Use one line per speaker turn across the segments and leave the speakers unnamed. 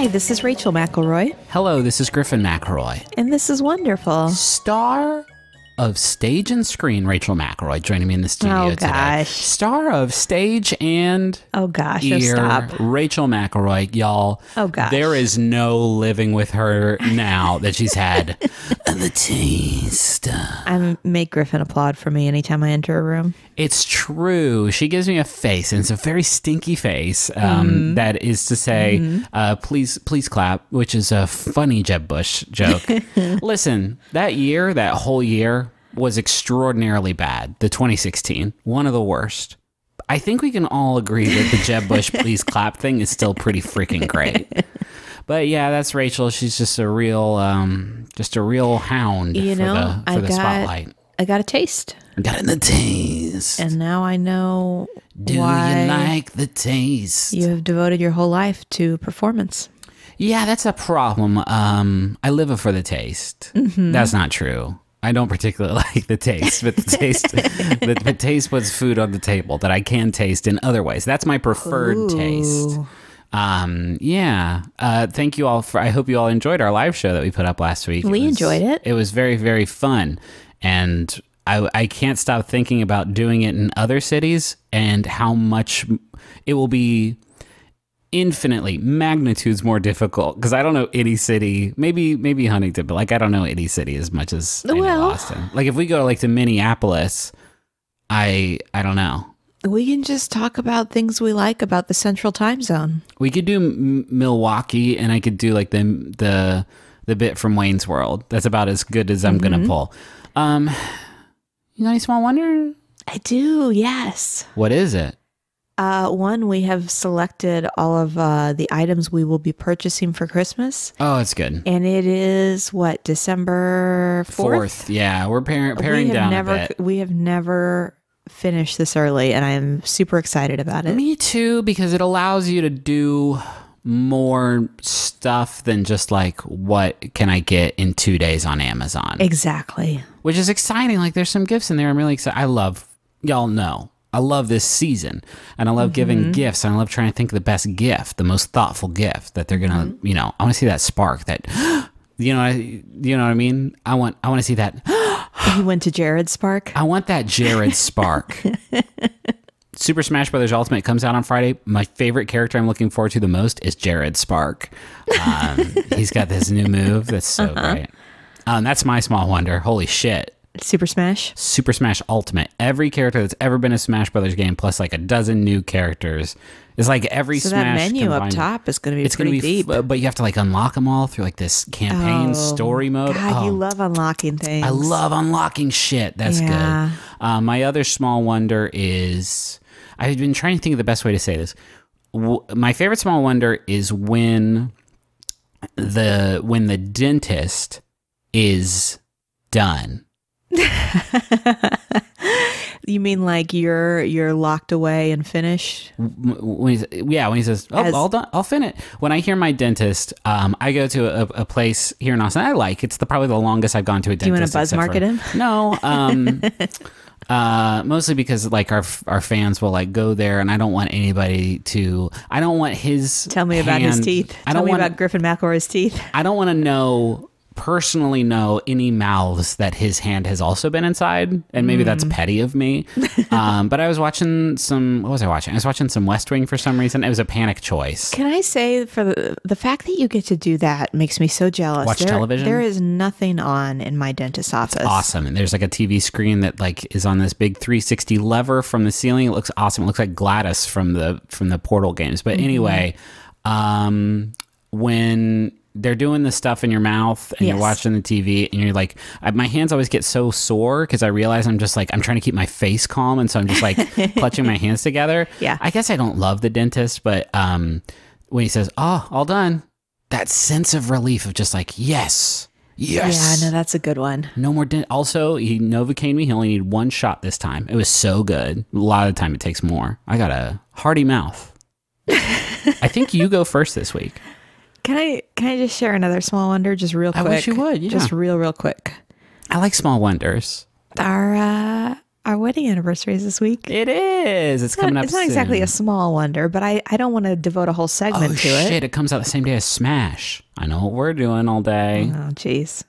Hi, this is Rachel McElroy.
Hello, this is Griffin McElroy.
And this is wonderful.
Star of stage and screen, Rachel McElroy, joining me in the studio today. Star of stage and ear,
stop.
Rachel McElroy, y'all.
Oh gosh.
There is no living with her now that she's had the taste.
I make Griffin applaud for me anytime I enter a room.
It's true. She gives me a face, and it's a very stinky face. That is to say, please clap, which is a funny Jeb Bush joke. Listen, that whole year was extraordinarily bad. The 2016, one of the worst. I think we can all agree that the Jeb Bush please clap thing is still pretty freaking great. But yeah, that's Rachel. She's just a real hound for the spotlight.
I got a taste.
Got in the taste.
And now I know why
you like the taste.
You have devoted your whole life to performance. Yeah,
that's a problem. I live for the taste. That's not true. I don't particularly like the taste, but the taste puts food on the table that I can taste in other ways. That's my preferred taste. Yeah. Thank you all I hope you all enjoyed our live show that we put up last week.
We enjoyed it.
It was very, very fun. And I can't stop thinking about doing it in other cities and how much it will be infinitely magnitudes more difficult, because I don't know any city, maybe Huntington, but like I don't know any city as much as I know Austin. Like if we go like to Minneapolis, I don't know.
We can just talk about things we like about the Central Time Zone. We
could do Milwaukee, and I could do like the bit from Wayne's World. That's about as good as I'm gonna pull. You got any small wonder?
I do, yes.
What is it?
One, we have selected all of the items we will be purchasing for Christmas.
Oh, it's good.
And it is, what, December 4th?
Yeah, we're paring down a bit.
We have never finished this early, and I am super excited about it.
Me too, because it allows you to do more stuff than just like, what can I get in 2 days on Amazon?
Exactly.
Which is exciting. Like there's some gifts in there I'm really excited. Y'all know. I love this season, and I love giving gifts, and I love trying to think of the best gift, the most thoughtful gift that they're gonna, I want to see that spark, that, you know what I mean? I want to see that.
You went to Jared Spark?
I want that Jared Spark. Super Smash Bros. Ultimate comes out on Friday. My favorite character I'm looking forward to the most is Jared Spark. He's got this new move that's so great. That's my small wonder. Holy shit.
Super Smash?
Super Smash Ultimate. Every character that's ever been a Smash Brothers game, plus like a dozen new characters. It's like every Smash
that menu
combined.
Up top is going to be pretty deep.
But you have to like unlock them all through like this campaign story mode.
God, you love unlocking things.
I love unlocking shit. That's good. My other small wonder is, I've been trying to think of the best way to say this. My favorite small wonder is when the dentist is done.
You mean like you're locked away and finished?
When he says, all done, I'll finish. When I hear my dentist, I go to a place here in Austin I like. It's probably the longest I've gone to a dentist.
Do you want to buzz market him?
No. Mostly because like our fans will like go there, and I don't want anybody to. I don't want his.
Tell me about his teeth. Tell me about Griffin McElroy's teeth.
I don't want to personally know any mouths that his hand has also been inside, and maybe that's petty of me. But I was watching what was I watching? I was watching some West Wing for some reason. It was a panic choice.
Can I say, for the fact that you get to do that makes me so jealous.
Watch television?
There is nothing on in my dentist's office.
It's awesome. And there's like a TV screen that like is on this big 360 lever from the ceiling. It looks awesome. It looks like Gladys from the Portal games. But anyway, when they're doing the stuff in your mouth and you're watching the TV and you're like, my hands always get so sore because I realize I'm trying to keep my face calm. And so I'm just like clutching my hands together. Yeah. I guess I don't love the dentist, but when he says, oh, all done, that sense of relief of just like, yes. Yes.
Yeah, no, that's a good one.
No more Also, he Novocaine me. He only needed one shot this time. It was so good. A lot of the time it takes more. I got a hearty mouth. I think you go first this week.
Can I just share another small wonder just real quick?
I wish you would, yeah.
Just real quick.
I like small wonders.
Our Our wedding anniversary is this week.
It is. It's coming up
It's not
soon.
exactly a small wonder, but I don't want to devote a whole segment to it.
Oh, shit. It comes out the same day as Smash. I know what we're doing all day.
Oh, jeez.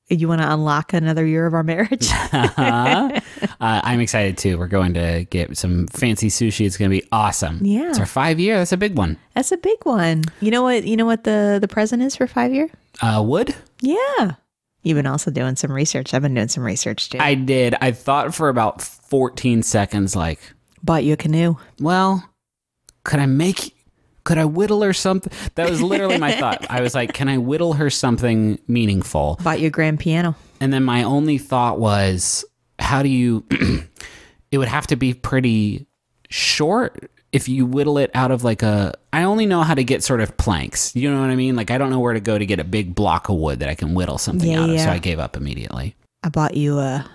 You want to unlock another year of our marriage?
I'm excited, too. We're going to get some fancy sushi. It's going to be awesome.
Yeah.
It's our 5-year. That's a big one.
That's a big one. You know what the present is for 5-year?
Wood?
Yeah. You've been also doing some research. I've been doing some research, too.
I did. I thought for about 14 seconds, like...
Bought you a canoe.
Well, could I whittle her something? That was literally my thought. I was like, can I whittle her something meaningful?
Bought you a grand piano.
And then my only thought was, how do you... it would have to be pretty short if you whittle it out of like a... I only know how to get sort of planks. You know what I mean? Like, I don't know where to go to get a big block of wood that I can whittle something out of. So I gave up immediately.
I bought you an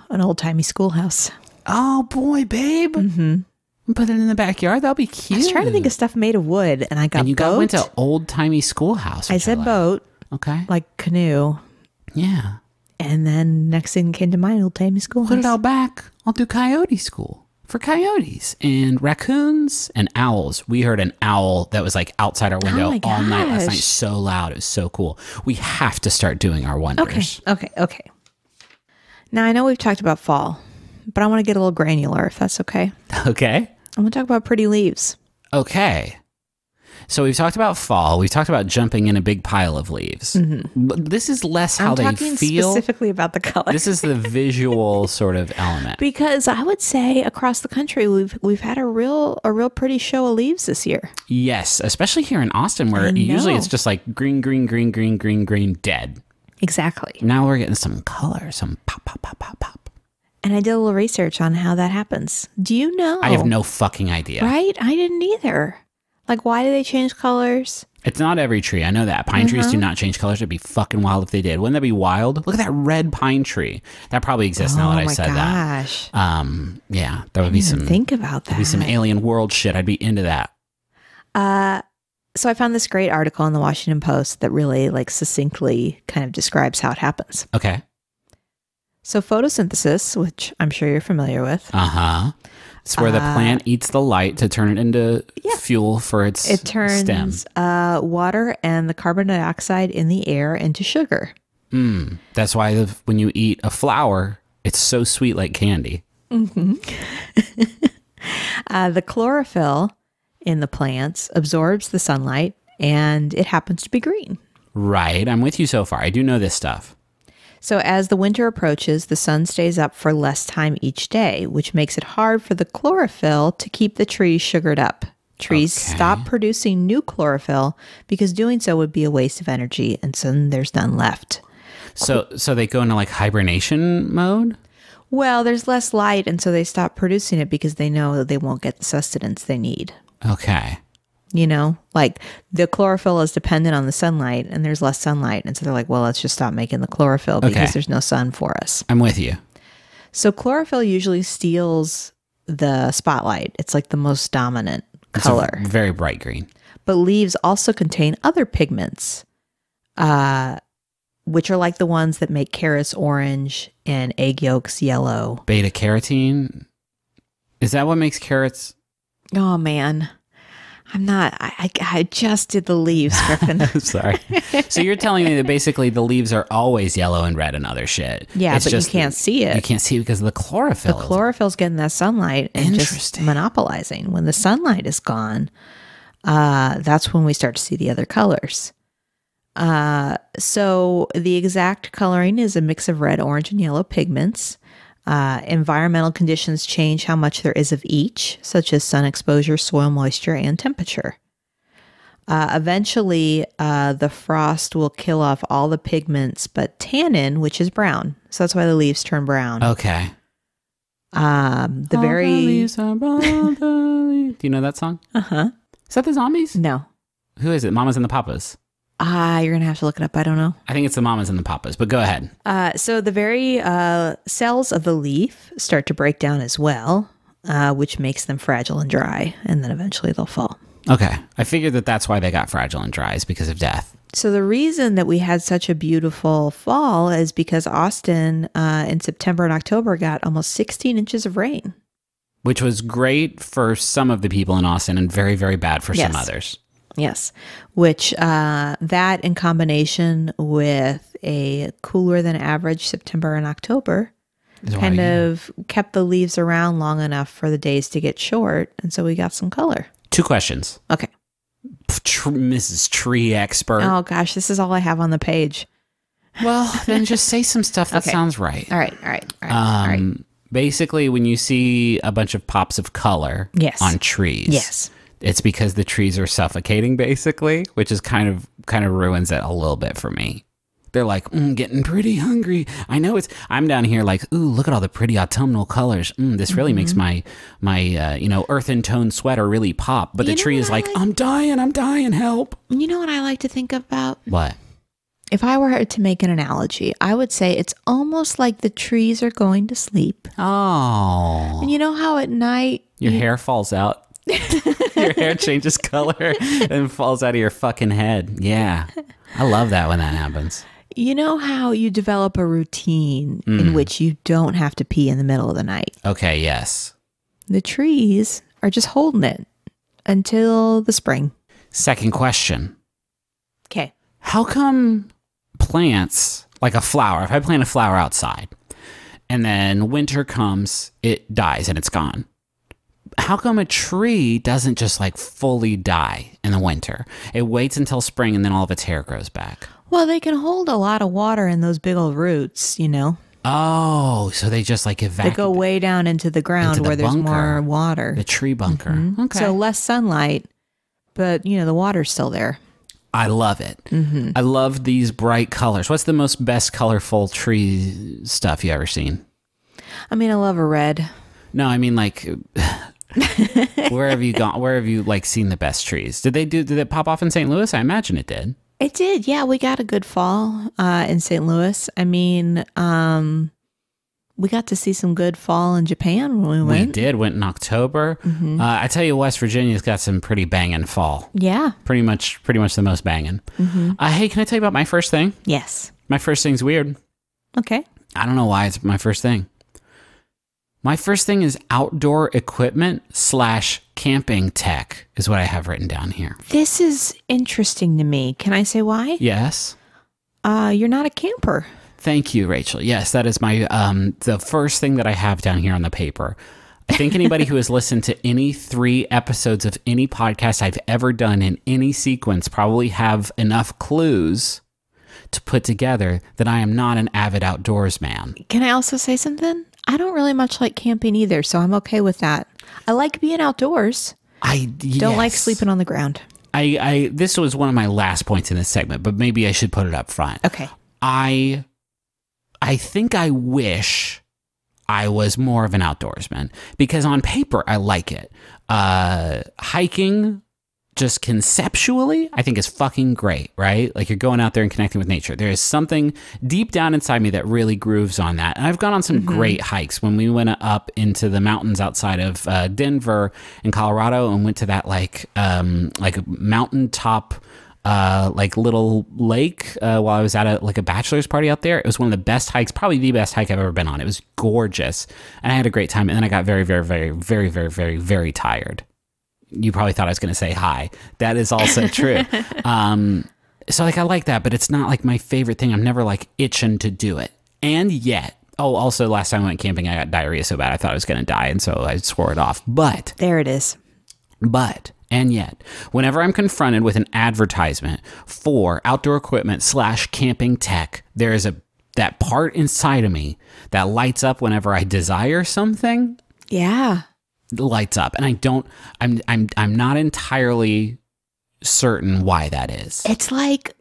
old-timey schoolhouse.
Oh, boy, babe. Mm-hmm. Put it in the backyard. That'll be cute.
I was trying to think of stuff made of wood, and I got
and you
boat.
went to old-timey schoolhouse.
I said boat.
Okay.
Like canoe.
Yeah.
And then next thing came to mind, old-timey schoolhouse.
Put it all back. I'll do coyote school for coyotes and raccoons and owls. We heard an owl that was like outside our window all night last night. So loud. It was so cool. We have to start doing our wonders.
Okay. Now, I know we've talked about fall, but I want to get a little granular, if that's okay.
Okay.
I want to talk about pretty leaves.
Okay. So we've talked about fall. We've talked about jumping in a big pile of leaves. But this is less how they
I'm talking
feel.
Specifically about the color.
This is the visual sort of element.
Because I would say across the country, we've had a real pretty show of leaves this year.
Yes, especially here in Austin, where usually it's just like green, green, green, green, green, green, dead.
Exactly.
Now we're getting some color, some pop, pop, pop, pop, pop.
And I did a little research on how that happens. Do you know?
I have no fucking idea.
Right? I didn't either. Like, why do they change colors?
It's not every tree. I know that. Pine trees do not change colors. It'd be fucking wild if they did. Wouldn't that be wild? Look at that red pine tree. That probably exists now that I said
gosh.
that. Yeah, there would be some...
Think about that.
There'd be some alien world shit. I'd be into that.
So I found this great article in the Washington Post that really like succinctly kind of describes how it happens.
Okay.
So photosynthesis, which I'm sure you're familiar with.
Uh-huh. It's where the plant eats the light to turn it into fuel for its stem.
It turns water and the carbon dioxide in the air into sugar.
That's why when you eat a flower, it's so sweet like candy.
Mm-hmm. The chlorophyll in the plants absorbs the sunlight, and it happens to be green.
Right. I'm with you so far. I do know this stuff.
So as the winter approaches, the sun stays up for less time each day, which makes it hard for the chlorophyll to keep the trees sugared up. Trees stop producing new chlorophyll because doing so would be a waste of energy, and so there's none left.
So they go into like hibernation mode?
Well, there's less light, and so they stop producing it because they know that they won't get the sustenance they need.
Okay.
You know, like the chlorophyll is dependent on the sunlight, and there's less sunlight. And so they're like, well, let's just stop making the chlorophyll because there's no sun for us.
I'm with you.
So chlorophyll usually steals the spotlight. It's like the most dominant color.
It's a very bright green.
But leaves also contain other pigments, which are like the ones that make carrots orange and egg yolks yellow.
Beta carotene? Is that what makes carrots?
Oh, man. I'm not, I just did the leaves, Griffin.
I'm sorry. So you're telling me that basically the leaves are always yellow and red and other shit.
Yeah, but you can't see it.
You can't see it because of the chlorophyll.
The chlorophyll's getting that sunlight and just monopolizing. When the sunlight is gone, that's when we start to see the other colors. So the exact coloring is a mix of red, orange, and yellow pigments. Environmental conditions change how much there is of each, such as sun exposure, soil moisture, and temperature. Eventually, the frost will kill off all the pigments but tannin, which is brown. So that's why the leaves turn brown.
Okay.
The leaves are brown,
do you know that song?
Uh-huh.
Is that the Zombies?
No.
Who is it? Mamas and the Papas.
You're going to have to look it up. I don't know.
I think it's the Mamas and the Papas, but go ahead.
So the very cells of the leaf start to break down as well, which makes them fragile and dry, and then eventually they'll fall.
Okay. I figured that's why they got fragile and dry is because of death.
So the reason that we had such a beautiful fall is because Austin in September and October got almost 16 inches of rain.
Which was great for some of the people in Austin and very, very bad for some others.
Yes. Which that in combination with a cooler than average September and October kind of kept the leaves around long enough for the days to get short. And so we got some color.
2 questions.
Okay.
Mrs. Tree Expert.
Oh, gosh. This is all I have on the page.
Well, then just say some stuff that sounds right.
All right.
Basically, when you see a bunch of pops of color on trees, it's because the trees are suffocating, basically, which is kind of ruins it a little bit for me. They're like, getting pretty hungry. I know I'm down here like, ooh, look at all the pretty autumnal colors. This really makes my earthen tone sweater really pop. But the tree is like, I'm dying, help.
You know what I like to think about?
What?
If I were to make an analogy, I would say it's almost like the trees are going to sleep.
Oh.
And you know how at night...
Your hair falls out? Your hair changes color and falls out of your fucking head. Yeah. I love that when that happens.
You know how you develop a routine in which you don't have to pee in the middle of the night?
Okay, yes.
The trees are just holding it until the spring.
Second question.
Okay.
How come plants, like a flower, if I plant a flower outside and then winter comes, it dies and it's gone? How come a tree doesn't just like fully die in the winter? It waits until spring and then all of its hair grows back.
Well, they can hold a lot of water in those big old roots, you know.
Oh, so they just like evaporate.
They go way down into the ground where there's more water.
The tree bunker. Okay.
So less sunlight, but you know, the water's still there.
I love it. I love these bright colors. What's the most best colorful tree stuff you ever seen?
I mean, I love a red.
No, I mean like where have you gone? Where have you like seen the best trees? Did it pop off in St. Louis? I imagine it did.
It did. Yeah, we got a good fall in St. Louis. I mean, we got to see some good fall in Japan when we went.
We went in October. I tell you, West Virginia's got some pretty banging fall.
Yeah.
Pretty much the most banging. Hey, can I tell you about my first thing?
Yes.
My first thing's weird.
Okay.
I don't know why it's my first thing. My first thing is outdoor equipment / camping tech is what I have written down here.
This is interesting to me. Can I say why?
Yes.
You're not a camper.
Thank you, Rachel. Yes, that is my the first thing that I have down here on the paper. I think anybody who has listened to any 3 episodes of any podcast I've ever done in any sequence probably have enough clues to put together that I am not an avid outdoors man.
Can I also say something? I don't really much like camping either, so I'm okay with that. I like being outdoors. Don't like sleeping on the ground.
This was one of my last points in this segment, but maybe I should put it up front.
Okay.
I think I wish I was more of an outdoorsman because on paper I like it. Hiking, just conceptually, I think is fucking great, right? Like you're going out there and connecting with nature. There is something deep down inside me that really grooves on that. And I've gone on some great hikes. When we went up into the mountains outside of Denver in Colorado and went to that like mountaintop like little lake while I was at a bachelor's party out there. It was one of the best hikes, probably the best hike I've ever been on. It was gorgeous. And I had a great time. And then I got very, very, very, very, very, very, very tired. You probably thought I was going to say hi. That is also true. So like I like that, but it's not like my favorite thing. I'm never like itching to do it. And yet, also last time I went camping, I got diarrhea so bad I thought I was going to die. And so I swore it off. But
there it is.
And yet, whenever I'm confronted with an advertisement for outdoor equipment / camping tech, there is that part inside of me that lights up whenever I desire something.
Yeah.
Lights up. And I'm not entirely certain why that is.
It's like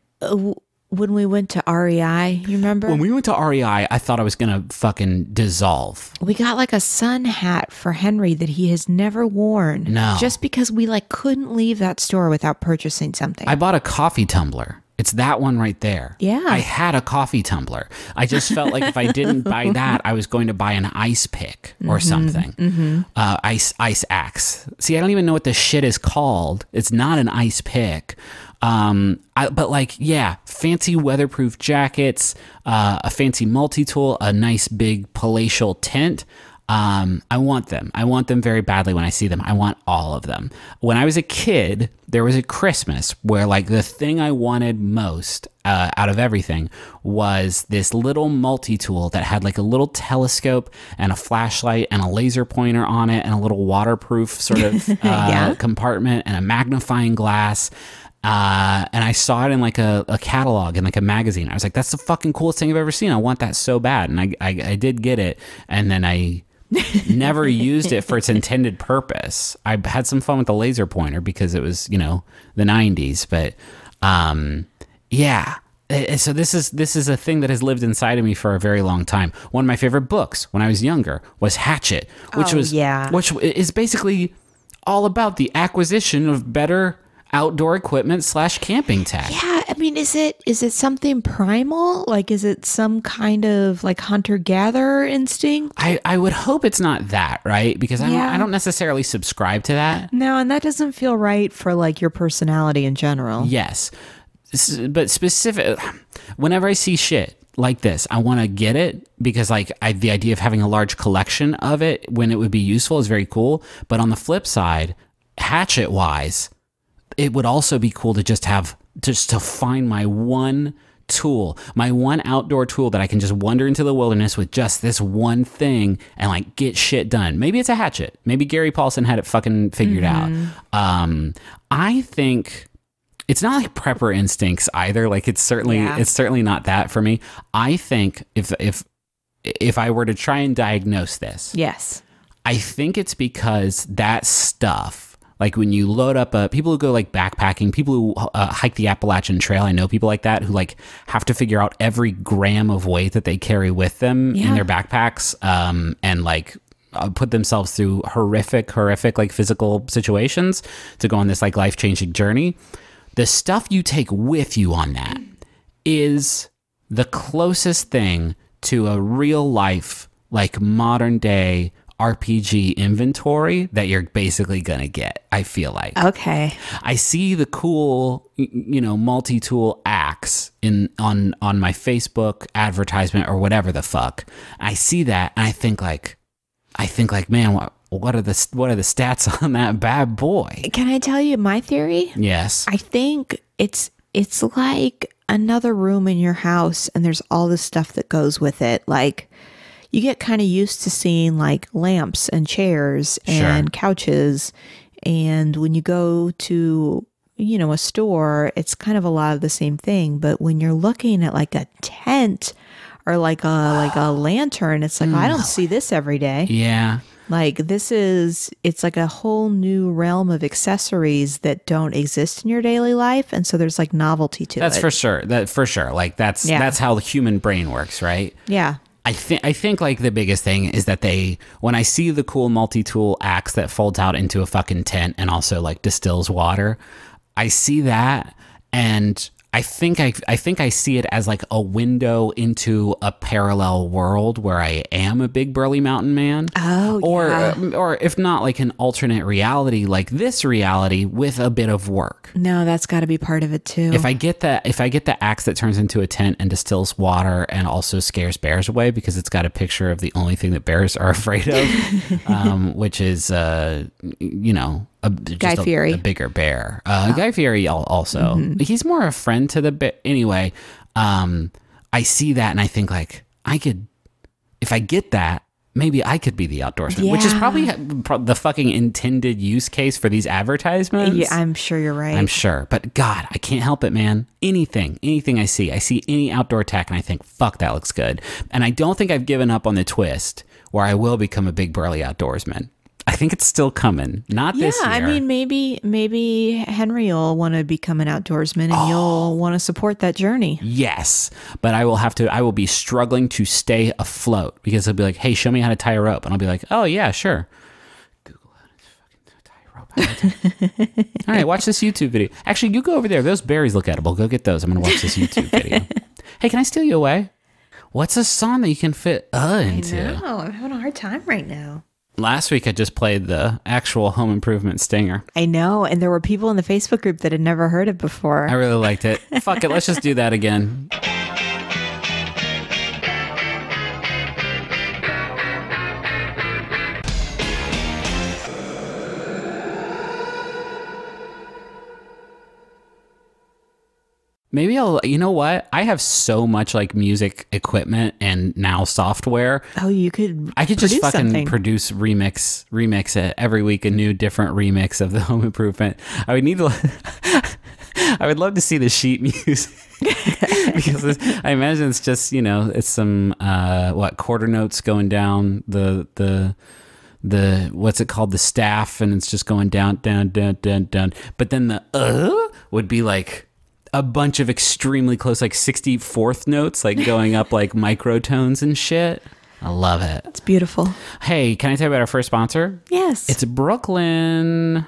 when we went to REI, you remember?
When we went to REI, I thought I was going to fucking dissolve.
We got like a sun hat for Henry that he has never worn.
No.
Just because we like couldn't leave that store without purchasing something.
I bought a coffee tumbler. It's that one right there.
Yeah.
I had a coffee tumbler. I just felt like if I didn't buy that, I was going to buy an ice pick or something. Ice axe. See, I don't even know what this shit is called. It's not an ice pick. But like, yeah, fancy weatherproof jackets, a fancy multi-tool, a nice big palatial tent. I want them. I want them very badly when I see them. I want all of them. When I was a kid, there was a Christmas where like the thing I wanted most out of everything was this little multi-tool that had like a little telescope and a flashlight and a laser pointer on it and a little waterproof sort of compartment and a magnifying glass. And I saw it in like a catalog in like a magazine. I was like, that's the fucking coolest thing I've ever seen. I want that so bad. And I did get it. And then I never used it for its intended purpose. I had some fun with the laser pointer because it was, you know, the 90s. But yeah. So this is a thing that has lived inside of me for a very long time. One of my favorite books when I was younger was Hatchet, which which is basically all about the acquisition of better outdoor equipment / camping tech.
Yeah, I mean, is it something primal? Like, is it some kind of like hunter-gatherer instinct?
I would hope it's not that, right? Because I don't necessarily subscribe to that.
No, and that doesn't feel right for like your personality in general.
Yes, but specific. Whenever I see shit like this, I want to get it because like the idea of having a large collection of it when it would be useful is very cool. But on the flip side, hatchet-wise, it would also be cool to just to find my one tool, my one outdoor tool that I can just wander into the wilderness with just this one thing and like get shit done. Maybe it's a hatchet. Maybe Gary Paulson had it fucking figured out. I think it's not like prepper instincts either. Like it's certainly not that for me. I think if I were to try and diagnose this,
yes,
I think it's because that stuff, like when you load up people who go like backpacking, people who hike the Appalachian Trail. I know people like that who like have to figure out every gram of weight that they carry with them in their backpacks, and like put themselves through horrific like physical situations to go on this like life-changing journey. The stuff you take with you on that is the closest thing to a real life, like modern day RPG inventory that you're basically gonna get, I feel like.
Okay. I
see the cool, you know, multi-tool axe on my Facebook advertisement or whatever the fuck. I see that and I think like, man, what are the stats on that bad boy?
Can I tell you my theory?
Yes.
I think it's like another room in your house and there's all this stuff that goes with it. Like, you get kind of used to seeing like lamps and chairs and couches. And when you go to, you know, a store, it's kind of a lot of the same thing. But when you're looking at like a tent or like a lantern, it's like, I don't see this every day.
Yeah.
Like it's like a whole new realm of accessories that don't exist in your daily life. And so there's like novelty to it.
That's for sure. Like that's how the human brain works, right?
Yeah.
I think like the biggest thing is that when I see the cool multi-tool axe that folds out into a fucking tent and also like distills water, I see that and I think I see it as like a window into a parallel world where I am a big burly mountain man.
Oh,
or if not like an alternate reality, like this reality with a bit of work.
No, that's got to be part of it too.
If I get the axe that turns into a tent and distills water and also scares bears away because it's got a picture of the only thing that bears are afraid of, which is you know,
Guy Fieri,
a bigger bear. Guy Fieri also. He's more a friend to the bear. Anyway, I see that and I think like if I get that, maybe I could be the outdoorsman, which is probably the fucking intended use case for these advertisements.
Yeah, I'm sure you're right.
I'm sure, but God, I can't help it, man. Anything I see any outdoor tech and I think, fuck, that looks good. And I don't think I've given up on the twist where I will become a big burly outdoorsman. I think it's still coming. Not this year.
I mean, maybe Henry will want to become an outdoorsman and you'll want to support that journey.
Yes. But I will be struggling to stay afloat because he'll be like, hey, show me how to tie a rope. And I'll be like, oh, yeah, sure. Google how to fucking tie a rope. All right, watch this YouTube video. Actually, you go over there. Those berries look edible. Go get those. I'm going to watch this YouTube video. Hey, can I steal you away? What's a song that you can fit into?
I know. I'm having a hard time right now.
Last week, I just played the actual Home Improvement stinger.
I know. And there were people in the Facebook group that had never heard it before.
I really liked it. Fuck it. Let's just do that again. Maybe you know what? I have so much like music equipment and now software.
Oh, I could
just fucking produce remix it every week, a new different remix of the Home Improvement. I would love to see the sheet music because I imagine it's just, it's some, quarter notes going down the what's it called? The staff. And it's just going down, down, down, down, down. But then the, would be like, a bunch of extremely close, like 64th notes, like going up like microtones and shit. I love it.
It's beautiful.
Hey, can I tell you about our first sponsor?
Yes.
It's Brooklyn.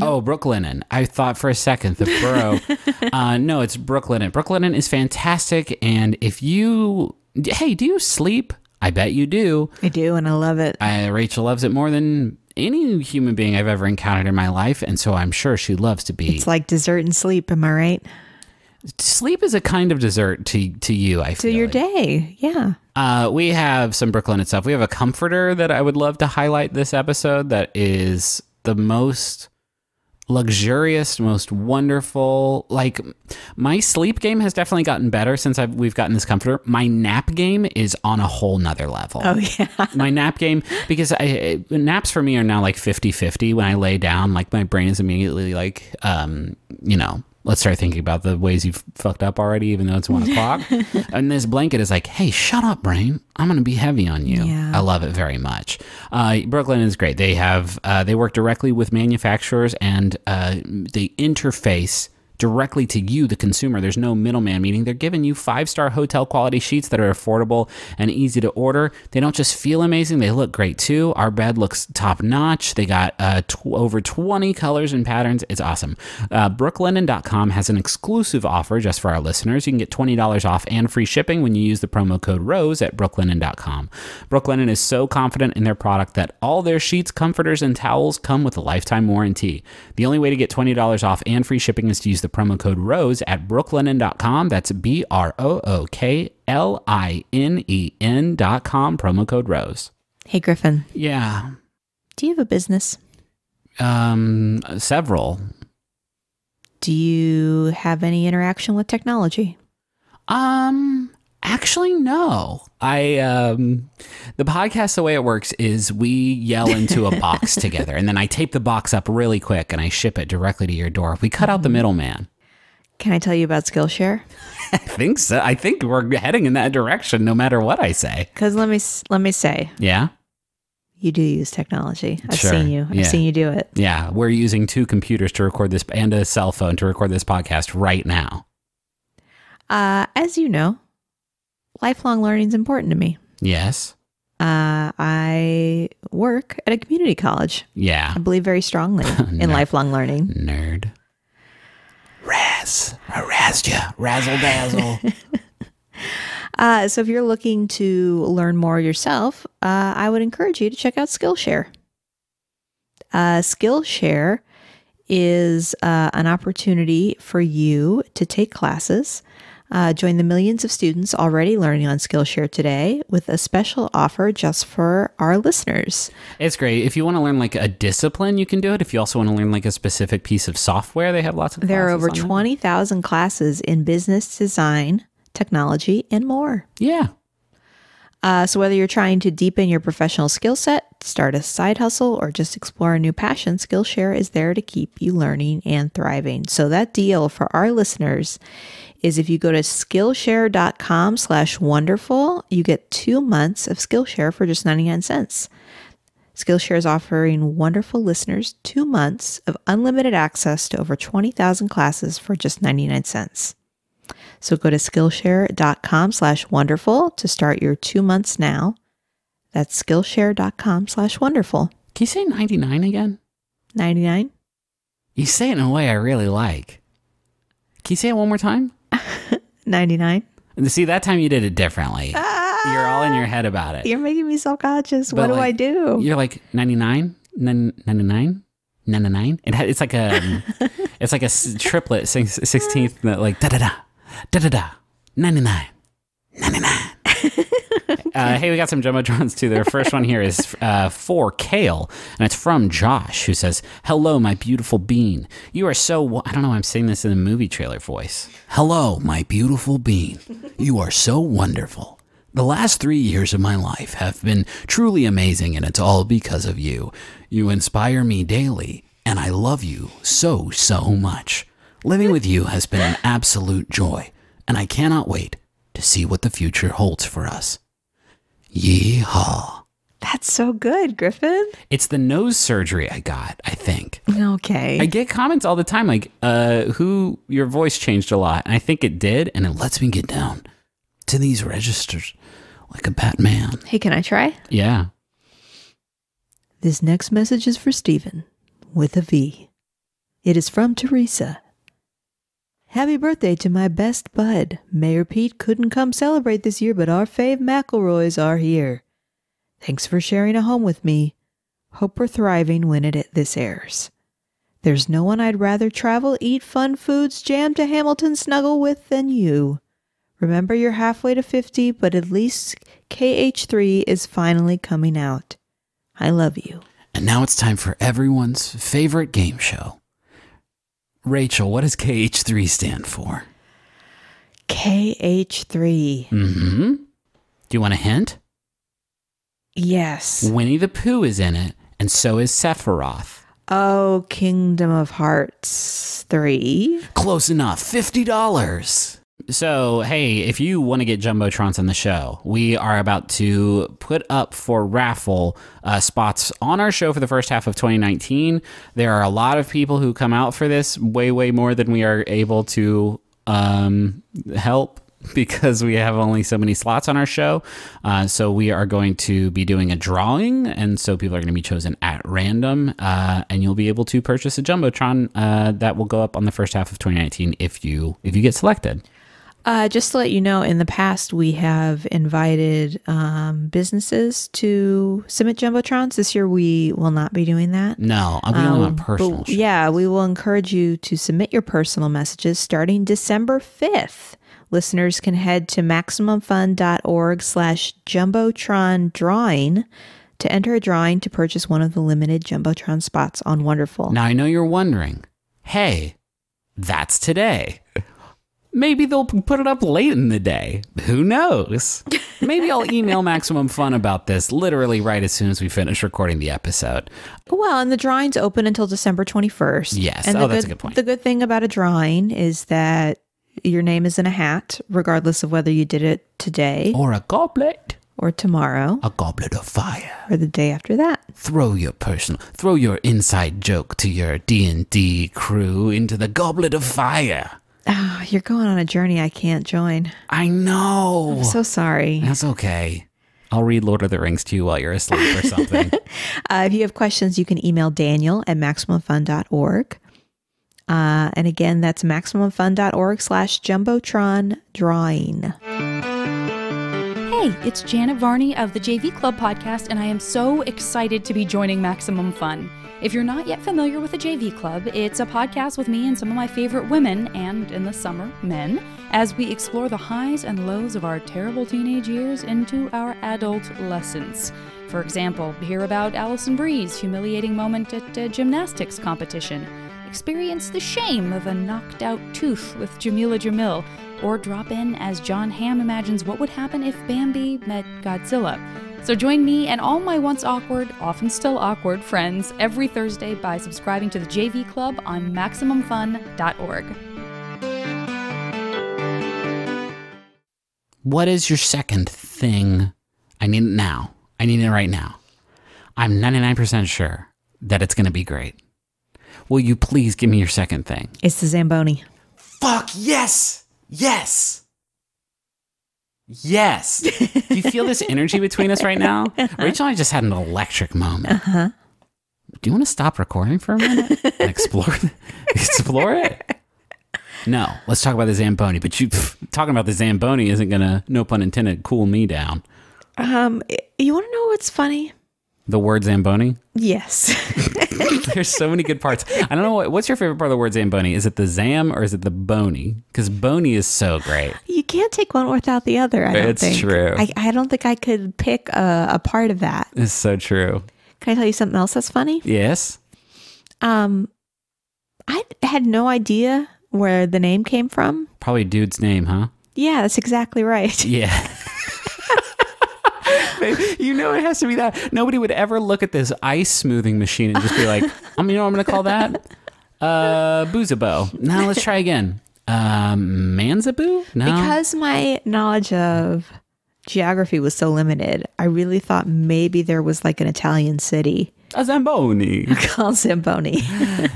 Oh, Brooklinen. I thought for a second the borough. No, it's Brooklinen. Brooklinen is fantastic. And do you sleep? I bet you do.
I do, and I love it.
Rachel loves it more than any human being I've ever encountered in my life, and so I'm sure she loves to be.
It's like dessert and sleep, am I right?
Sleep is a kind of dessert to you, I feel.
To your day, yeah.
We have some Brooklyn stuff. We have a comforter that I would love to highlight this episode that is the most luxurious, most wonderful. Like, my sleep game has definitely gotten better since we've gotten this comforter. My nap game is on a whole nother level.
Oh yeah.
My nap game, because naps for me are now like 50-50. When I lay down, like my brain is immediately like, let's start thinking about the ways you've fucked up already, even though it's 1 o'clock. And this blanket is like, hey, shut up, brain. I'm going to be heavy on you.
Yeah.
I love it very much. Brooklyn is great. They have, they work directly with manufacturers and they interface directly to you, the consumer. There's no middleman, meaning they're giving you 5-star hotel quality sheets that are affordable and easy to order. They don't just feel amazing, they look great too. Our bed looks top notch. They got over 20 colors and patterns. It's awesome. Brooklinen.com has an exclusive offer just for our listeners. You can get $20 off and free shipping when you use the promo code ROSE at brooklinen.com. Brooklinen is so confident in their product that all their sheets, comforters, and towels come with a lifetime warranty. The only way to get $20 off and free shipping is to use the promo code ROSE at brooklinen.com. That's BROOKLINEN.com, promo code ROSE.
Hey, Griffin.
Yeah.
Do you have a business?
Several.
Do you have any interaction with technology?
Actually, no. The podcast, the way it works is we yell into a box together, and then I tape the box up really quick and I ship it directly to your door. We cut out the middleman.
Can I tell you about Skillshare?
I think so. I think we're heading in that direction no matter what I say.
Because let me say.
Yeah?
You do use technology. I've
Sure.
seen you. I've seen you do it.
Yeah. We're using 2 computers to record this and a cell phone to record this podcast right now.
As you know, lifelong learning is important to me.
Yes.
I work at a community college.
Yeah.
I believe very strongly in lifelong learning.
Nerd. I razzed you. Razzle dazzle.
So if you're looking to learn more yourself, I would encourage you to check out Skillshare. Skillshare is an opportunity for you to take classes. Join the millions of students already learning on Skillshare today with a special offer just for our listeners.
It's great. If you want to learn like a discipline, you can do it. If you also want to learn like a specific piece of software, they have lots of classes.
There are over 20,000 classes in business design, technology, and more.
Yeah.
So whether you're trying to deepen your professional skill set, start a side hustle, or just explore a new passion, Skillshare is there to keep you learning and thriving. So that deal for our listeners is if you go to Skillshare.com/wonderful, you get 2 months of Skillshare for just 99 cents. Skillshare is offering wonderful listeners 2 months of unlimited access to over 20,000 classes for just 99 cents. So go to Skillshare.com/wonderful to start your 2 months now. That's Skillshare.com/wonderful.
Can you say 99 again?
99?
You say it in a way I really like. Can you say it one more time?
99.
See, that time you did it differently. You're all in your head about it.
You're making me self-conscious. What do I do?
You're like 99, 99, 99. It's like a triplet, 16th, like da da da da da da 99, 99. Hey, we got some Jumbotrons too. Their first one here is for Kale, and it's from Josh, who says, "Hello, my beautiful bean. You are so..." I don't know why I'm saying this in a movie trailer voice. "Hello, my beautiful bean. You are so wonderful. The last 3 years of my life have been truly amazing, and it's all because of you. You inspire me daily, and I love you so, so much. Living with you has been an absolute joy, and I cannot wait to see what the future holds for us. Yeehaw."
That's so good, Griffin.
It's the nose surgery I got, I think.
Okay.
I get comments all the time like, who your voice changed a lot. And I think it did, and it lets me get down to these registers like a Batman.
Hey, can I try?
Yeah.
This next message is for Stephen, with a V. It is from Teresa. Happy birthday to my best bud. Mayor Pete couldn't come celebrate this year, but our fave McElroys are here. Thanks for sharing a home with me. Hope we're thriving when this airs. There's no one I'd rather travel, eat fun foods, jam to Hamilton snuggle with than you. Remember, you're halfway to 50, but at least KH3 is finally coming out. I love you.
And now it's time for everyone's favorite game show. Rachel, what does KH3 stand for?
KH3.
Mm-hmm. Do you want a hint?
Yes.
Winnie the Pooh is in it, and so is Sephiroth.
Oh, Kingdom of Hearts 3.
Close enough. $50. So, hey, if you want to get Jumbotrons on the show, we are about to put up for raffle spots on our show for the first half of 2019. There are a lot of people who come out for this, way, way more than we are able to help, because we have only so many slots on our show. So we are going to be doing a drawing, and so people are going to be chosen at random, and you'll be able to purchase a Jumbotron that will go up on the first half of 2019 if you get selected.
Just to let you know, in the past, we have invited businesses to submit Jumbotrons. This year, we will not be doing that.
No, I'll be doing my personal show.
Yeah, we will encourage you to submit your personal messages starting December 5th. Listeners can head to MaximumFun.org/Jumbotron drawing to enter a drawing to purchase one of the limited Jumbotron spots on Wonderful.
Now, I know you're wondering, hey, that's today. Maybe they'll put it up late in the day. Who knows? Maybe I'll email Maximum Fun about this literally right as soon as we finish recording the episode.
Well, and the drawing's open until December 21st.
Yes.
And
that's a good point.
The good thing about a drawing is that your name is in a hat, regardless of whether you did it today.
Or a goblet.
Or tomorrow.
A goblet of fire.
Or the day after that.
Throw your inside joke to your D&D crew into the goblet of fire.
Oh, you're going on a journey I can't join.
I know.
I'm so sorry.
That's okay. I'll read Lord of the Rings to you while you're asleep or something.
If you have questions, you can email Daniel at MaximumFun.org. And again, that's MaximumFun.org/Jumbotron drawing.
Hey, it's Janet Varney of the JV Club podcast, and I am so excited to be joining Maximum Fun. If you're not yet familiar with the JV Club, it's a podcast with me and some of my favorite women, and in the summer, men, as we explore the highs and lows of our terrible teenage years into our adult lessons. For example, hear about Allison Bree's humiliating moment at a gymnastics competition, experience the shame of a knocked-out tooth with Jamila Jamil, or drop in as John Hamm imagines what would happen if Bambi met Godzilla. So join me and all my once awkward, often still awkward friends every Thursday by subscribing to the JV Club on MaximumFun.org.
What is your second thing? I need it now. I need it right now. I'm 99% sure that it's going to be great. Will you please give me your second thing?
It's the Zamboni.
Fuck yes! Yes! Yes. Do you feel this energy between us right now? Rachel and I just had an electric moment.
Uh-huh.
Do you want to stop recording for a minute and explore it? No, let's talk about the Zamboni. But talking about the Zamboni isn't going to, no pun intended, cool me down.
You want to know what's funny?
The word Zamboni?
Yes.
There's so many good parts. I don't know. What's your favorite part of the word Zamboni? Is it the Zam or is it the Bony? Because Bony is so great.
You can't take one without the other, I don't think.
It's true.
I don't think I could pick a part of that.
It's so true.
Can I tell you something else that's funny?
Yes.
I had no idea where the name came from.
Probably dude's name, huh?
Yeah, that's exactly right.
Yeah. You know it has to be that. Nobody would ever look at this ice smoothing machine and just be like, you know what I'm going to call that? Boozabo. Now let's try again. Manzaboo? No.
Because my knowledge of geography was so limited, I really thought maybe there was like an Italian city.
A Zamboni.
Called Zamboni.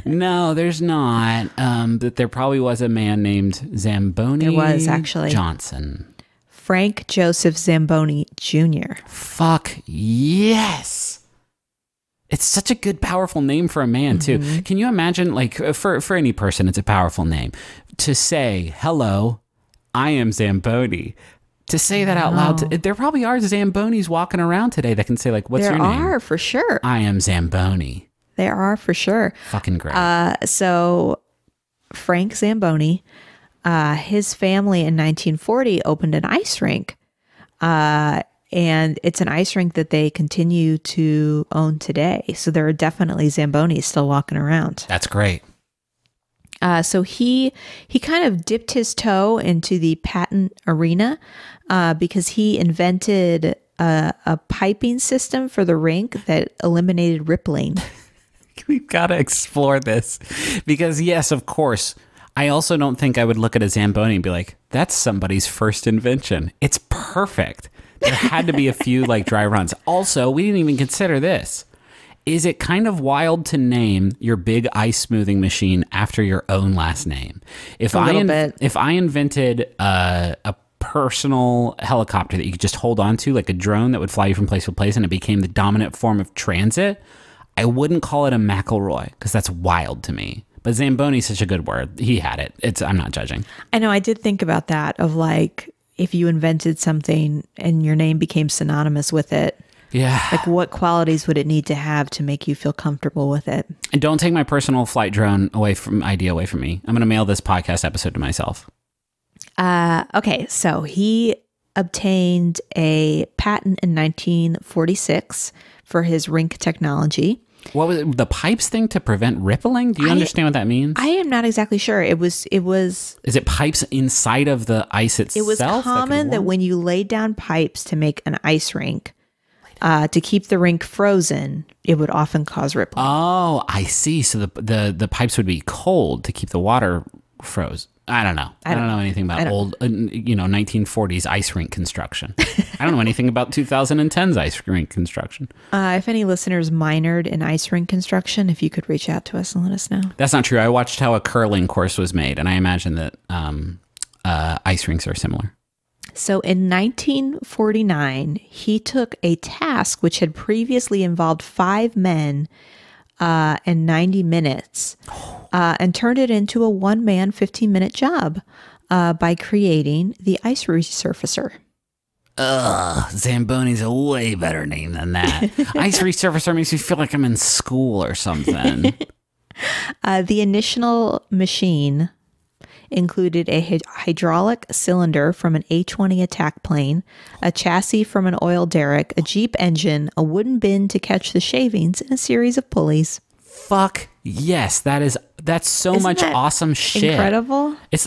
No, there's not. But there probably was a man named Zamboni.
There was, actually.
Johnson.
Frank Joseph Zamboni Jr.
Fuck yes. It's such a good, powerful name for a man, too. Can you imagine, like, for any person, it's a powerful name. To say, hello, I am Zamboni. To say that out loud, there probably are Zambonis walking around today that can say, like, what's your name?
There are, for sure.
I am Zamboni.
There are, for sure.
Fucking great.
So, Frank Zamboni, his family in 1940 opened an ice rink. And it's an ice rink that they continue to own today. So there are definitely Zambonis still walking around.
That's great.
So he kind of dipped his toe into the patent arena because he invented a piping system for the rink that eliminated rippling.
We've got to explore this because, yes, of course, I also don't think I would look at a Zamboni and be like, that's somebody's first invention. It's perfect. There had to be a few like dry runs. Also, we didn't even consider this. Is it kind of wild to name your big ice smoothing machine after your own last name? If I invented a personal helicopter that you could just hold on to, like a drone that would fly you from place to place, and it became the dominant form of transit, I wouldn't call it a McElroy because that's wild to me. But Zamboni is such a good word. He had it. I'm not judging.
I know. I did think about that of like, if you invented something and your name became synonymous with it, like what qualities would it need to have to make you feel comfortable with it?
And don't take my personal flight drone idea away from me. I'm going to mail this podcast episode to myself.
Okay, so he obtained a patent in 1946 for his rink technology.
What was it, the pipes thing to prevent rippling? Do you understand what that means?
I am not exactly sure. It was.
Is it pipes inside of the ice itself?
It was common that when you laid down pipes to make an ice rink, to keep the rink frozen, it would often cause rippling.
Oh, I see. So the pipes would be cold to keep the water froze. I don't know. I don't know anything about old, 1940s ice rink construction. I don't know anything about 2010's ice rink construction.
If any listeners minored in ice rink construction, if you could reach out to us and let us know.
That's not true. I watched how a curling course was made, and I imagine that ice rinks are similar.
So in 1949, he took a task which had previously involved 5 men and 90 minutes and turned it into a one-man 15-minute job by creating the ice resurfacer.
Zamboni's a way better name than that. Ice resurfacer makes me feel like I'm in school or something.
The initial machine included a hydraulic cylinder from an A-20 attack plane, a chassis from an oil derrick, a Jeep engine, a wooden bin to catch the shavings, and a series of pulleys.
Fuck yes, that's so
Isn't
much
that
awesome shit.
Incredible.
It's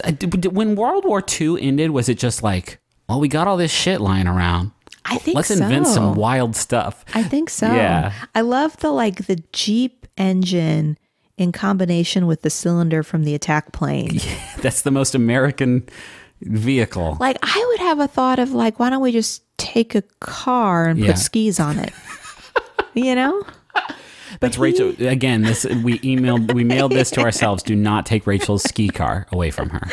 when World War II ended, was it just like, well, we got all this shit lying around.
I think
Let's invent some wild stuff.
I think so.
Yeah.
I love the Jeep engine in combination with the cylinder from the attack plane.
Yeah, that's the most American vehicle.
Like, I would have a thought of like, why don't we just take a car and put skis on it? You know?
That's Rachel. Again, we mailed this to ourselves. Do not take Rachel's ski car away from her.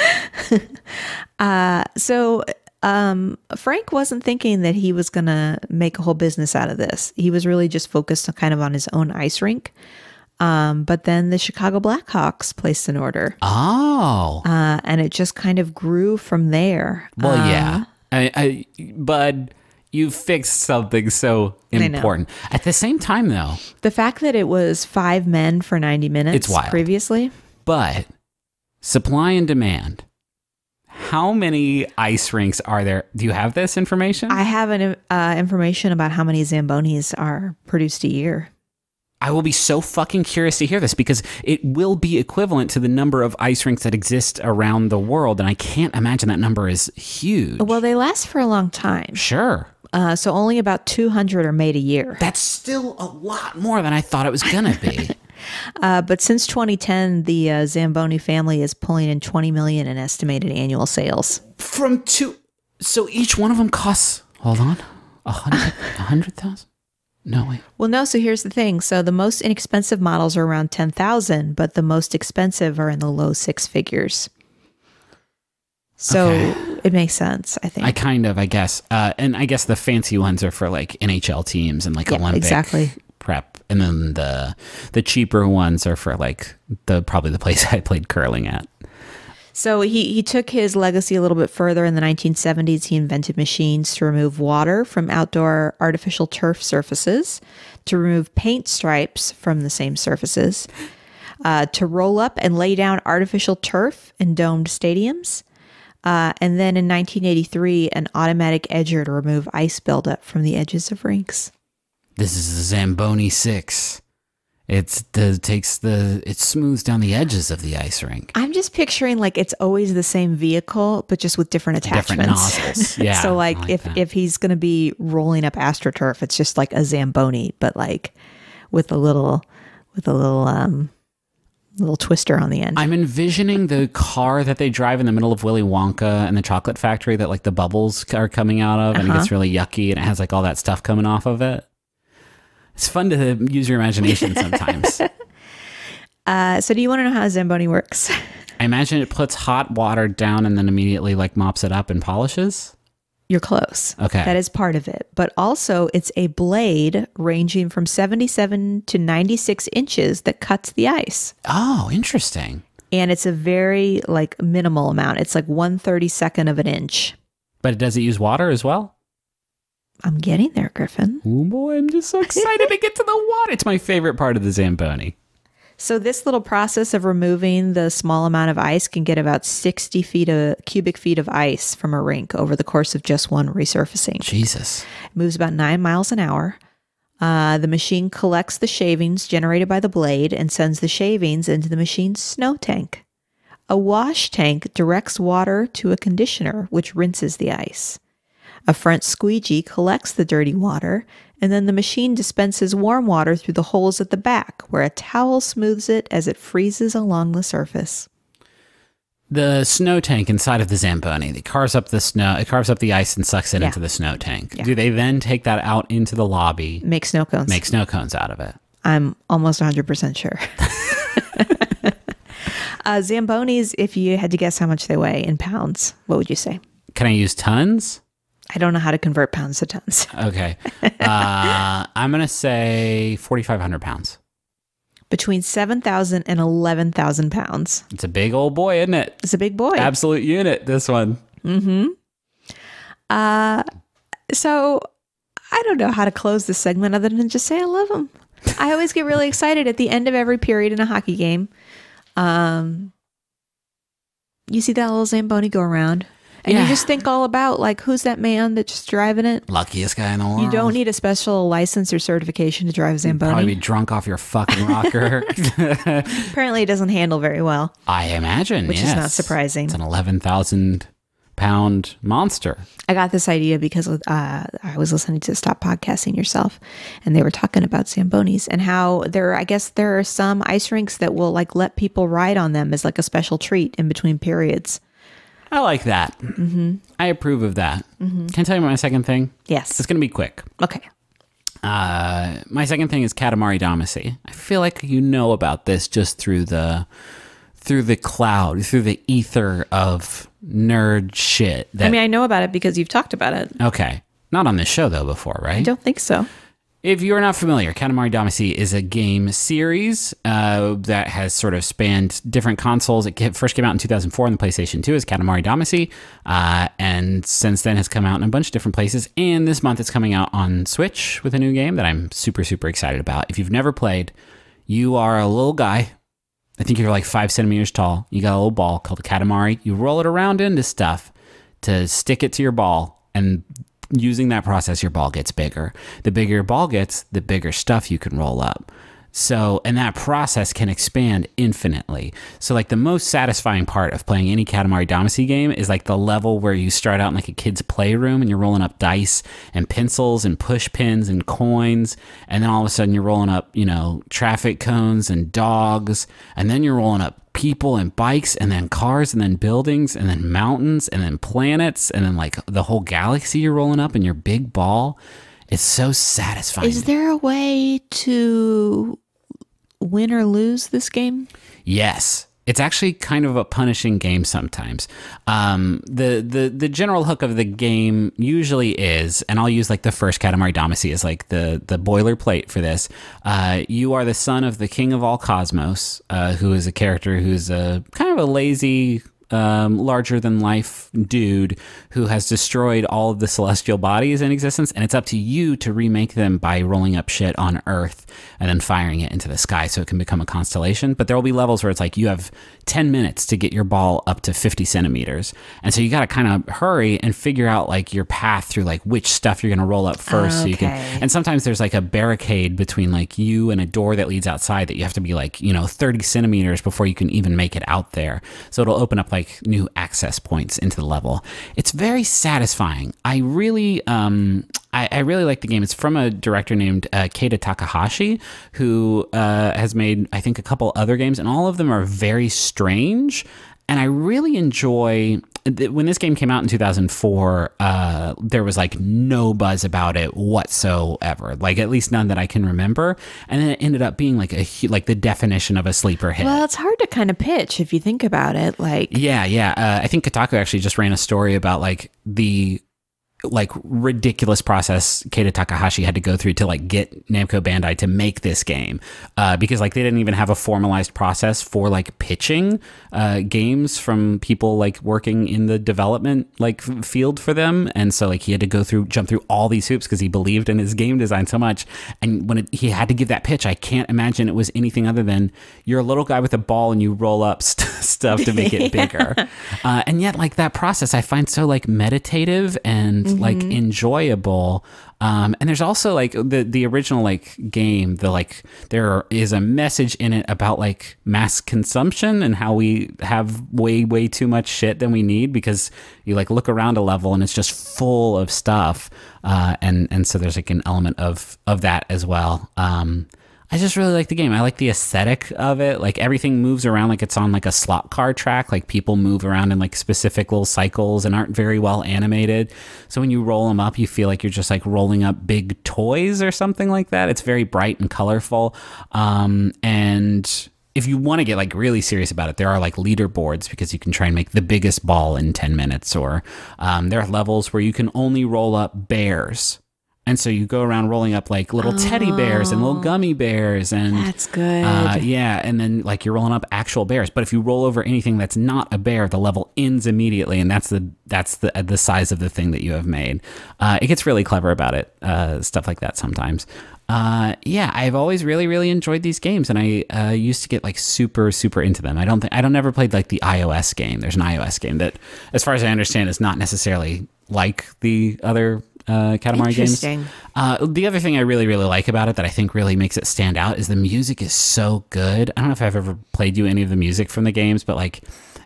So Frank wasn't thinking that he was going to make a whole business out of this. He was really just focused on his own ice rink. But then the Chicago Blackhawks placed an order.
Oh.
And it just kind of grew from there.
Well, yeah. But, You fixed something so important. At the same time, though,
the fact that it was 5 men for 90 minutes
it's wild.
Previously.
But supply and demand. How many ice rinks are there? Do you have this information?
I have information about how many Zambonis are produced a year.
I will be so fucking curious to hear this because it will be equivalent to the number of ice rinks that exist around the world. And I can't imagine that number is huge.
Well, they last for a long time.
Sure.
So only about 200 are made a year.
That's still a lot more than I thought it was going to be.
But since 2010, the Zamboni family is pulling in $20 million in estimated annual sales.
So each one of them costs, hold on, 100,000? No, wait.
Well, no. So here's the thing. So the most inexpensive models are around 10,000, but the most expensive are in the low 6 figures. So it makes sense, I think.
I guess. And I guess the fancy ones are for like NHL teams and like Olympic prep. And then the cheaper ones are for like probably the place I played curling at.
So he took his legacy a little bit further. In the 1970s, he invented machines to remove water from outdoor artificial turf surfaces, to remove paint stripes from the same surfaces, to roll up and lay down artificial turf in domed stadiums. And then in 1983, an automatic edger to remove ice buildup from the edges of rinks.
This is the Zamboni 6. It smooths down the edges of the ice rink.
I'm just picturing like it's always the same vehicle, but just with different attachments.
Different nozzles. Yeah.
So like if he's going to be rolling up AstroTurf, it's just like a Zamboni, but like with a little twister on the end.
I'm envisioning the car that they drive in the middle of Willy Wonka and the chocolate factory that like the bubbles are coming out of, and it gets really yucky and it has like all that stuff coming off of it. It's fun to use your imagination sometimes.
So do you want to know how a Zamboni works?
I imagine it puts hot water down and then immediately like mops it up and polishes.
You're close.
Okay.
That is part of it. But also it's a blade ranging from 77 to 96 inches that cuts the ice.
Oh, interesting.
And it's a very like minimal amount. It's like 1/32 of an inch.
But does it use water as well?
I'm getting there, Griffin.
Oh boy, I'm just so excited to get to the water. It's my favorite part of the Zamboni.
So this little process of removing the small amount of ice can get about 60 cubic feet of ice from a rink over the course of just one resurfacing.
Jesus.
It moves about 9 miles an hour. The machine collects the shavings generated by the blade and sends the shavings into the machine's snow tank. A wash tank directs water to a conditioner, which rinses the ice. A front squeegee collects the dirty water, and then the machine dispenses warm water through the holes at the back, where a towel smooths it as it freezes along the surface.
The snow tank inside of the Zamboni, it carves up the ice and sucks it into the snow tank. Yeah. Do they then take that out into the lobby?
Make snow cones.
Make snow cones out of it.
I'm almost 100% sure. Zambonis, if you had to guess how much they weigh in pounds, what would you say?
Can I use tons?
I don't know how to convert pounds to tons.
Okay. I'm going to say 4,500 pounds.
Between 7,000 and 11,000 pounds.
It's a big old boy, isn't it?
It's a big boy.
Absolute unit, this one.
Mm-hmm. So I don't know how to close this segment other than just say I love them. I always get really excited at the end of every period in a hockey game. You see that little Zamboni go around. And you just think all about, like, who's that man that's just driving it?
Luckiest guy in the world.
You don't need a special license or certification to drive a Zamboni.
You'd probably be drunk off your fucking rocker.
Apparently it doesn't handle very well.
I imagine,
Which is not surprising.
It's an 11,000-pound monster.
I got this idea because I was listening to Stop Podcasting Yourself, and they were talking about Zambonis and how there are some ice rinks that will, like, let people ride on them as, like, a special treat in between periods.
I like that.
Mm-hmm.
I approve of that. Mm-hmm. Can I tell you my second thing?
Yes.
It's going to be quick.
Okay.
My second thing is Katamari Damacy. I feel like you know about this just through the cloud, through the ether of nerd shit.
I know about it because you've talked about it.
Okay. Not on this show, though, before, right?
I don't think so.
If you're not familiar, Katamari Damacy is a game series that has sort of spanned different consoles. It first came out in 2004 on the PlayStation 2 as Katamari Damacy, and since then has come out in a bunch of different places. And this month it's coming out on Switch with a new game that I'm super, super excited about. If you've never played, you are a little guy. I think you're like 5 centimeters tall. You got a little ball called a Katamari. You roll it around into stuff to stick it to your ball, and using that process, your ball gets bigger. The bigger your ball gets, the bigger stuff you can roll up. So, and that process can expand infinitely. So like the most satisfying part of playing any Katamari Damacy game is like the level where you start out in like a kid's playroom and you're rolling up dice and pencils and push pins and coins. And then all of a sudden you're rolling up, you know, traffic cones and dogs. And then you're rolling up people and bikes and then cars and then buildings and then mountains and then planets and then like the whole galaxy you're rolling up in your big ball. It's so satisfying.
Is there a way to win or lose this game?
Yes. It's actually kind of a punishing game sometimes. The general hook of the game usually is, and I'll use like the first Katamari Damacy as like the boilerplate for this. You are the son of the king of all cosmos, who is a character who's a kind of a lazy, larger than life dude who has destroyed all of the celestial bodies in existence, and it's up to you to remake them by rolling up shit on Earth and then firing it into the sky so it can become a constellation. But there will be levels where it's like you have 10 minutes to get your ball up to 50 centimeters, and so you got to kind of hurry and figure out like your path through like which stuff you're going to roll up first. So you can, and sometimes there's like a barricade between like you and a door that leads outside that you have to be like, you know, 30 centimeters before you can even make it out there. So it'll open up like new access points into the level. It's very satisfying. I really I really like the game. It's from a director named Keita Takahashi, who has made, I think, a couple other games, and all of them are very strange. And I really enjoy, when this game came out in 2004, there was like no buzz about it whatsoever, like at least none that I can remember. And then it ended up being like like the definition of a sleeper hit.
Well, it's hard to kind of pitch if you think about it. Like,
yeah. I think Kotaku actually just ran a story about like the ridiculous process Keita Takahashi had to go through to like get Namco Bandai to make this game, because like they didn't even have a formalized process for like pitching games from people like working in the development like field for them. And so like he had to jump through all these hoops because he believed in his game design so much. And when he had to give that pitch, I can't imagine it was anything other than you're a little guy with a ball and you roll up stuff to make it bigger. And yet like that process I find so like meditative and like enjoyable. And there's also like the original like game, there is a message in it about like mass consumption and how we have way too much shit than we need, because you like look around a level and it's just full of stuff. And so there's like an element of that as well. I just really like the game. I like the aesthetic of it. Like everything moves around like it's on like a slot car track. Like people move around in like specific little cycles and aren't very well animated. So when you roll them up, you feel like you're just like rolling up big toys or something like that. It's very bright and colorful. And if you want to get like really serious about it, there are like leaderboards because you can try and make the biggest ball in 10 minutes. Or there are levels where you can only roll up bears. And so you go around rolling up like little teddy bears and little gummy bears, and
that's good.
Yeah, and then like you're rolling up actual bears. But if you roll over anything that's not a bear, the level ends immediately, and that's the size of the thing that you have made. It gets really clever about it, stuff like that sometimes. Yeah, I've always really enjoyed these games, and I used to get like super into them. I don't never played like the iOS game. There's an iOS game that, as far as I understand, is not necessarily like the other Katamari games. The other thing I really like about it that I think really makes it stand out is the music is so good. I don't know if I've ever played you any of the music from the games, but like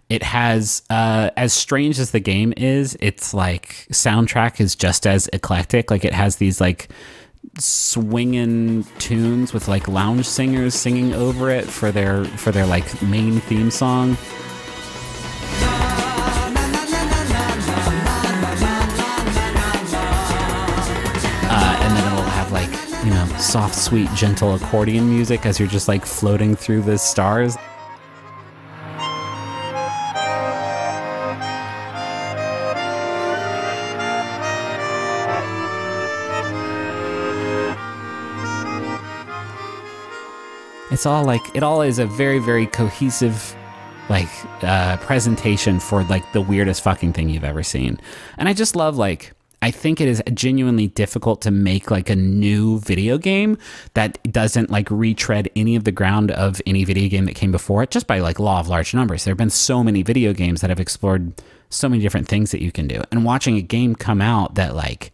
it has, as strange as the game is, its like soundtrack is just as eclectic. Like it has these like swinging tunes with like lounge singers singing over it for their like main theme song. Soft, sweet, gentle accordion music as you're just like floating through the stars. It's all like, it all is a very, very cohesive like presentation for like the weirdest fucking thing you've ever seen. And I just love, like, I think it is genuinely difficult to make like a new video game that doesn't like retread any of the ground of any video game that came before it, just by like law of large numbers. There have been so many video games that have explored so many different things that you can do. And watching a game come out that like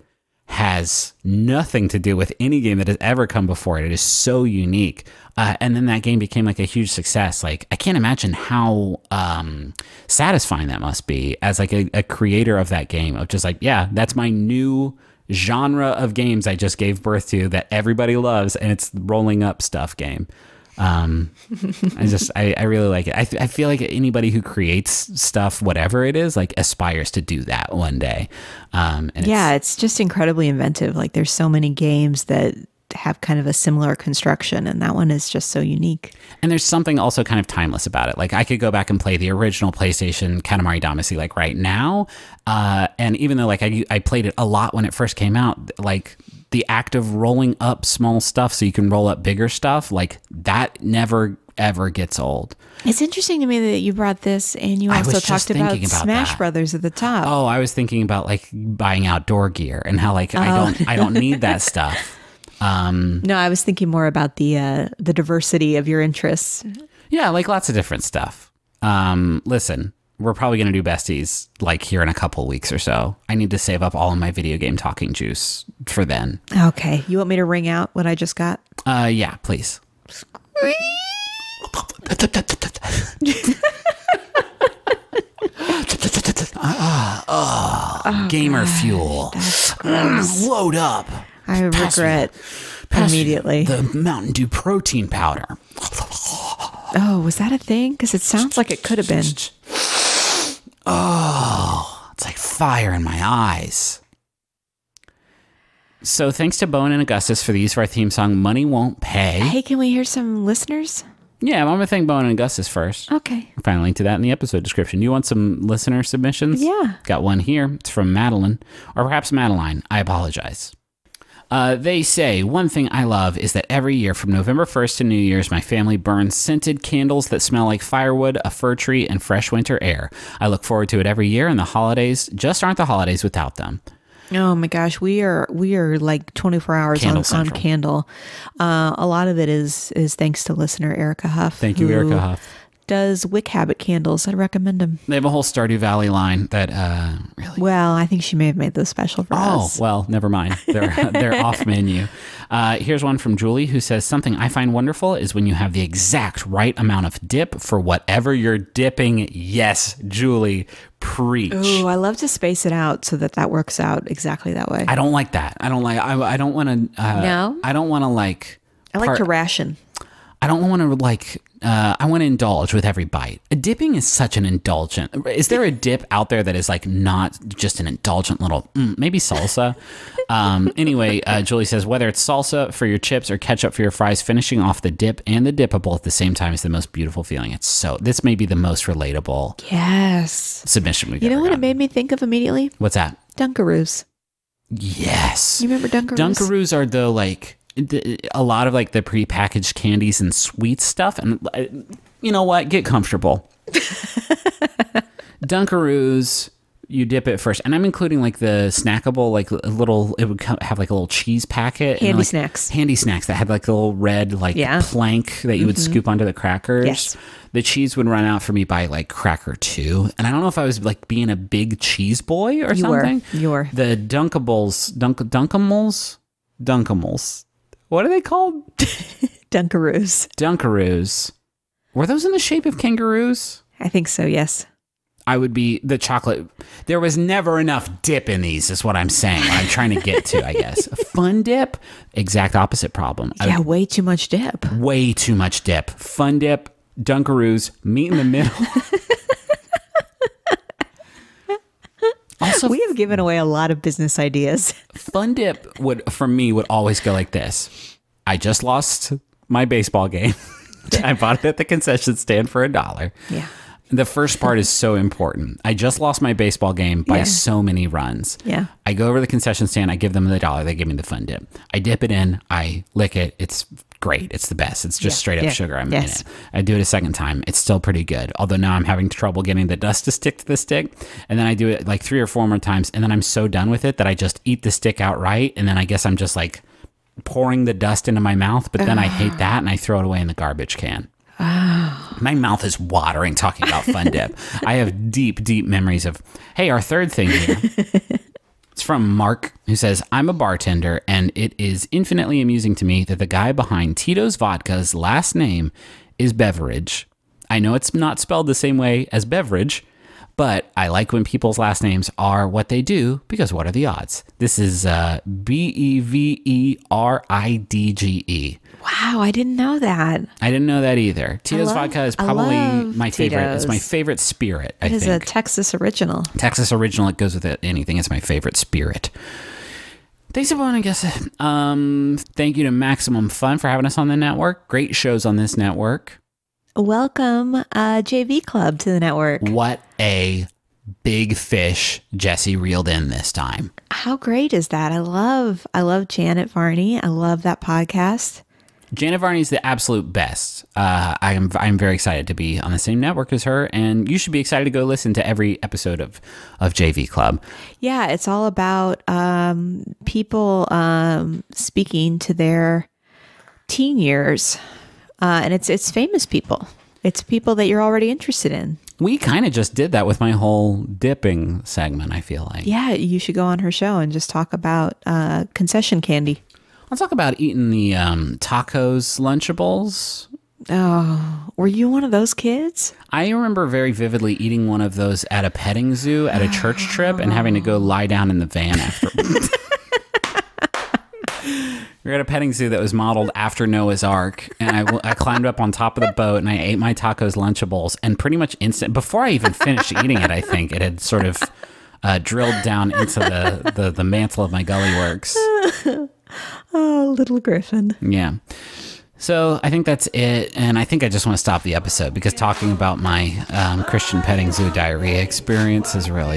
has nothing to do with any game that has ever come before it is so unique. And then that game became like a huge success. Like, I can't imagine how satisfying that must be as like a creator of that game, of just like, yeah, that's my new genre of games I just gave birth to that everybody loves, and it's rolling up stuff game. I really like it. I feel like anybody who creates stuff, whatever it is, like aspires to do that one day. And
it's just incredibly inventive. Like, there's so many games that have kind of a similar construction, and that one is just so unique.
And there's something also kind of timeless about it. Like, I could go back and play the original PlayStation Katamari Damacy like right now, and even though like I played it a lot when it first came out, like the act of rolling up small stuff so you can roll up bigger stuff, like that never ever gets old.
It's interesting to me that you brought this, and you also talked about Smash Brothers at the top.
Oh, I was thinking about like buying outdoor gear and how like I don't need that stuff.
No, I was thinking more about the diversity of your interests.
Yeah, like lots of different stuff. Listen, we're probably going to do besties like here in a couple weeks or so. I need to save up all of my video game talking juice for then.
Okay. You want me to ring out what I just got?
Yeah, please. Gamer fuel. Load up.
I regret immediately.
The Mountain Dew protein powder.
Oh, was that a thing? Because it sounds like it could have been.
Oh, it's like fire in my eyes. So thanks to Bowen and Augustus for the use of our theme song, Money Won't Pay.
Hey, can we hear some listeners?
Yeah, I'm going to thank Bowen and Augustus first.
Okay.
I'll find a link to that in the episode description. You want some listener submissions?
Yeah.
Got one here. It's from Madeline, or perhaps Madeline. I apologize. They say, one thing I love is that every year from November 1st to New Year's, my family burns scented candles that smell like firewood, a fir tree, and fresh winter air. I look forward to it every year, and the holidays just aren't the holidays without them.
Oh my gosh, we are like 24 hours on Candle. A lot of it is thanks to listener Erica Huff.
Thank you, Erica Huff.
Does Wick Habit candles. I'd recommend them.
They have a whole Stardew Valley line that really.
Well, I think she may have made those special for us.
Oh, well, never mind. They're off menu. Here's one from Julie who says, something I find wonderful is when you have the exact right amount of dip for whatever you're dipping. Yes, Julie, preach.
Ooh, I love to space it out so that works out exactly that way.
I don't like that. I don't want to.
No?
I don't want to like.
I like to ration.
I don't want to like. I want to indulge with every bite. Dipping is such an indulgent. Is there a dip out there that is like not just an indulgent little, maybe salsa? Anyway, Julie says, whether it's salsa for your chips or ketchup for your fries, finishing off the dip and the dippable at the same time is the most beautiful feeling. This may be the most relatable submission we've ever
You know what
gotten.
it made me think of immediately?
What's that?
Dunkaroos.
Yes.
You remember Dunkaroos?
Dunkaroos are the like... a lot of like the prepackaged candies and sweet stuff, and you know what, get comfortable. Dunkaroos, you dip it first, and I'm including like the snackable, like a little, it would have like a little cheese packet,
handy
like,
snacks
that had like a little red like plank that you would scoop onto the crackers.
Yes.
The cheese would run out for me by like cracker 2, and I don't know if I was like being a big cheese boy or something.
You were.
The Dunkamals. What are they called?
Dunkaroos.
Were those in the shape of kangaroos?
I think so, yes.
I would be the chocolate. There was never enough dip in these, is what I'm saying. I'm trying to get to, I guess. Fun dip, exact opposite problem.
Yeah, way too much dip.
Way too much dip. Fun dip, Dunkaroos, meet in the middle. Also,
we have given away a lot of business ideas.
Fun dip for me would always go like this. I just lost my baseball game. I bought it at the concession stand for $1.
Yeah.
The first part is so important. I just lost my baseball game by so many runs.
Yeah.
I go over to the concession stand. I give them the $1. They give me the Fun Dip. I dip it in. I lick it. It's great. It's the best. It's just straight up sugar. I'm in it. I do it a second time. It's still pretty good. Although now I'm having trouble getting the dust to stick to the stick. And then I do it like 3 or 4 more times. And then I'm so done with it that I just eat the stick outright. And then I guess I'm just like pouring the dust into my mouth. But then I hate that and I throw it away in the garbage can. My mouth is watering talking about Fun Dip. I have deep, deep memories of, hey, our third thing here. It's from Mark, who says, I'm a bartender, and it is infinitely amusing to me that the guy behind Tito's Vodka's last name is Beveridge. I know it's not spelled the same way as beverage, but I like when people's last names are what they do, because what are the odds? This is Beveridge.
Wow, I didn't know that.
I didn't know that either. Tito's Vodka is probably my favorite.
Tito's.
It's my favorit spirit, I
It
think.
is a Texas original.
Texas original. It goes with anything. It's my favorite spirit. Thanks, everyone, I guess. Thank you to Maximum Fun for having us on the network. Great shows on this network.
Welcome, JV Club, to the network.
What a big fish Jesse reeled in this time.
How great is that? I love Janet Varney. I love that podcast.
Janet Varney's the absolute best. I'm very excited to be on the same network as her, and you should be excited to go listen to every episode of JV Club.
Yeah, it's all about people speaking to their teen years, and it's famous people. It's people that you're already interested in.
We kind of just did that with my whole dipping segment, I feel like.
Yeah, you should go on her show and just talk about concession candy.
I'll talk about eating the tacos Lunchables.
Oh, were you one of those kids?
I remember very vividly eating one of those at a petting zoo at a church trip and having to go lie down in the van after. We were at a petting zoo that was modeled after Noah's Ark, and I climbed up on top of the boat and I ate my tacos Lunchables, and pretty much before I even finished eating it, I think it had sort of drilled down into the mantle of my gully works.
Oh, little Griffin.
Yeah. So I think that's it. And I think I just want to stop the episode because talking about my Christian petting zoo diarrhea experience is really